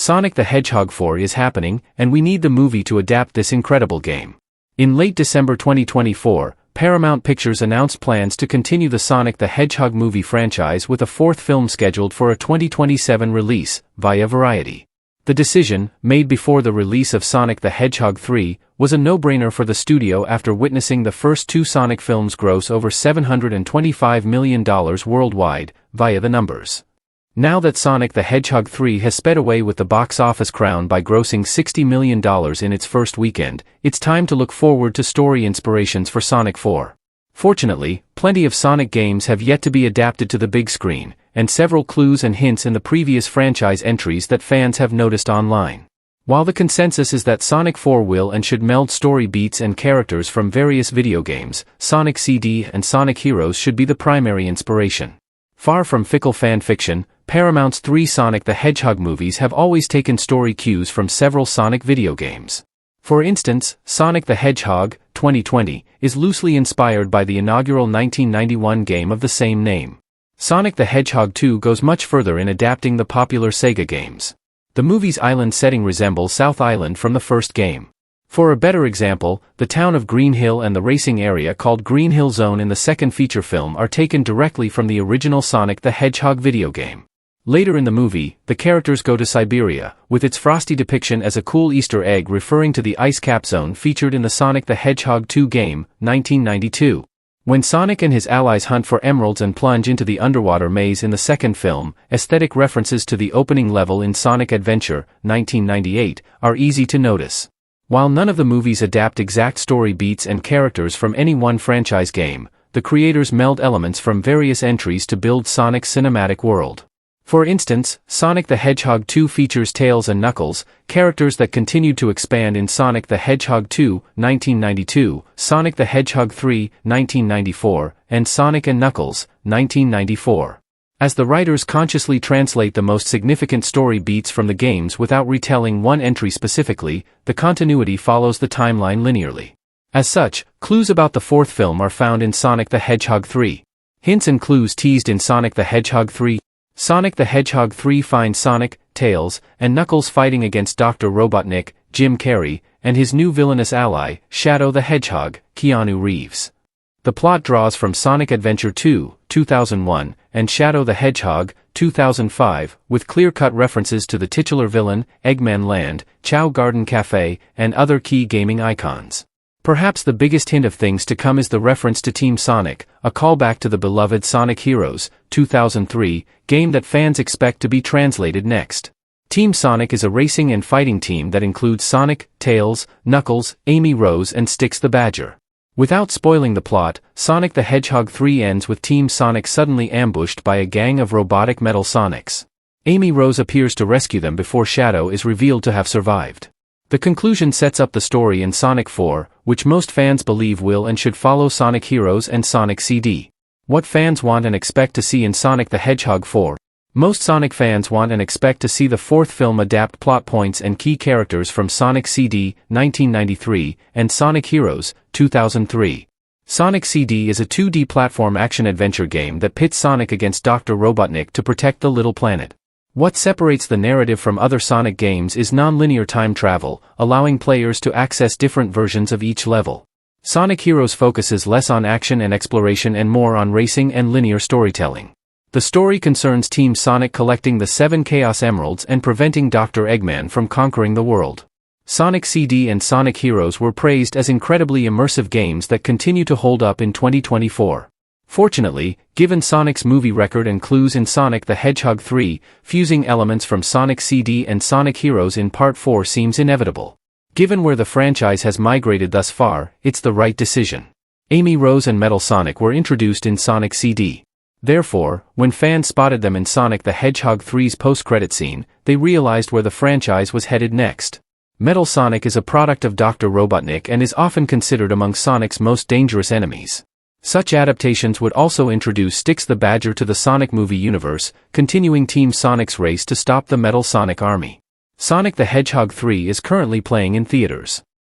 Sonic the Hedgehog 4 is happening, and we need the movie to adapt this incredible game. In late December 2024, Paramount Pictures announced plans to continue the Sonic the Hedgehog movie franchise with a fourth film scheduled for a 2027 release, via Variety. The decision, made before the release of Sonic the Hedgehog 3, was a no-brainer for the studio after witnessing the first two Sonic films gross over $725 million worldwide, via the numbers. Now that Sonic the Hedgehog 3 has sped away with the box office crown by grossing $60 million in its first weekend, it's time to look forward to story inspirations for Sonic 4. Fortunately, plenty of Sonic games have yet to be adapted to the big screen, and several clues and hints in the previous franchise entries that fans have noticed online. While the consensus is that Sonic 4 will and should meld story beats and characters from various video games, Sonic CD and Sonic Heroes should be the primary inspiration. Far from fickle fan fiction, Paramount's three Sonic the Hedgehog movies have always taken story cues from several Sonic video games. For instance, Sonic the Hedgehog, 2020, is loosely inspired by the inaugural 1991 game of the same name. Sonic the Hedgehog 2 goes much further in adapting the popular Sega games. The movie's island setting resembles South Island from the first game. For a better example, the town of Green Hill and the racing area called Green Hill Zone in the second feature film are taken directly from the original Sonic the Hedgehog video game. Later in the movie, the characters go to Siberia, with its frosty depiction as a cool Easter egg referring to the ice cap zone featured in the Sonic the Hedgehog 2 game, 1992. When Sonic and his allies hunt for emeralds and plunge into the underwater maze in the second film, aesthetic references to the opening level in Sonic Adventure, 1998, are easy to notice. While none of the movies adapt exact story beats and characters from any one franchise game, the creators meld elements from various entries to build Sonic's cinematic world. For instance, Sonic the Hedgehog 2 features Tails and Knuckles, characters that continued to expand in Sonic the Hedgehog 2, 1992, Sonic the Hedgehog 3, 1994, and Sonic and Knuckles, 1994. As the writers consciously translate the most significant story beats from the games without retelling one entry specifically, the continuity follows the timeline linearly. As such, clues about the fourth film are found in Sonic the Hedgehog 3. Hints and clues teased in Sonic the Hedgehog 3. Sonic the Hedgehog 3 finds Sonic, Tails, and Knuckles fighting against Dr. Robotnik, Jim Carrey, and his new villainous ally, Shadow the Hedgehog, Keanu Reeves. The plot draws from Sonic Adventure 2, 2001, and Shadow the Hedgehog, 2005, with clear-cut references to the titular villain, Eggman Land, Chow Garden Cafe, and other key gaming icons. Perhaps the biggest hint of things to come is the reference to Team Sonic, a callback to the beloved Sonic Heroes, 2003, game that fans expect to be translated next. Team Sonic is a racing and fighting team that includes Sonic, Tails, Knuckles, Amy Rose and Styx the Badger. Without spoiling the plot, Sonic the Hedgehog 3 ends with Team Sonic suddenly ambushed by a gang of robotic metal Sonics. Amy Rose appears to rescue them before Shadow is revealed to have survived. The conclusion sets up the story in Sonic 4, which most fans believe will and should follow Sonic Heroes and Sonic CD. What fans want and expect to see in Sonic the Hedgehog 4? Most Sonic fans want and expect to see the fourth film adapt plot points and key characters from Sonic CD, 1993, and Sonic Heroes, 2003. Sonic CD is a 2D platform action-adventure game that pits Sonic against Dr. Robotnik to protect the little planet. What separates the narrative from other Sonic games is non-linear time travel, allowing players to access different versions of each level. Sonic Heroes focuses less on action and exploration and more on racing and linear storytelling. The story concerns Team Sonic collecting the 7 Chaos Emeralds and preventing Dr. Eggman from conquering the world. Sonic CD and Sonic Heroes were praised as incredibly immersive games that continue to hold up in 2024. Fortunately, given Sonic's movie record and clues in Sonic the Hedgehog 3, fusing elements from Sonic CD and Sonic Heroes in Part 4 seems inevitable. Given where the franchise has migrated thus far, it's the right decision. Amy Rose and Metal Sonic were introduced in Sonic CD. Therefore, when fans spotted them in Sonic the Hedgehog 3's post-credit scene, they realized where the franchise was headed next. Metal Sonic is a product of Dr. Robotnik and is often considered among Sonic's most dangerous enemies. Such adaptations would also introduce Styx the Badger to the Sonic movie universe, continuing Team Sonic's race to stop the Metal Sonic army. Sonic the Hedgehog 3 is currently playing in theaters.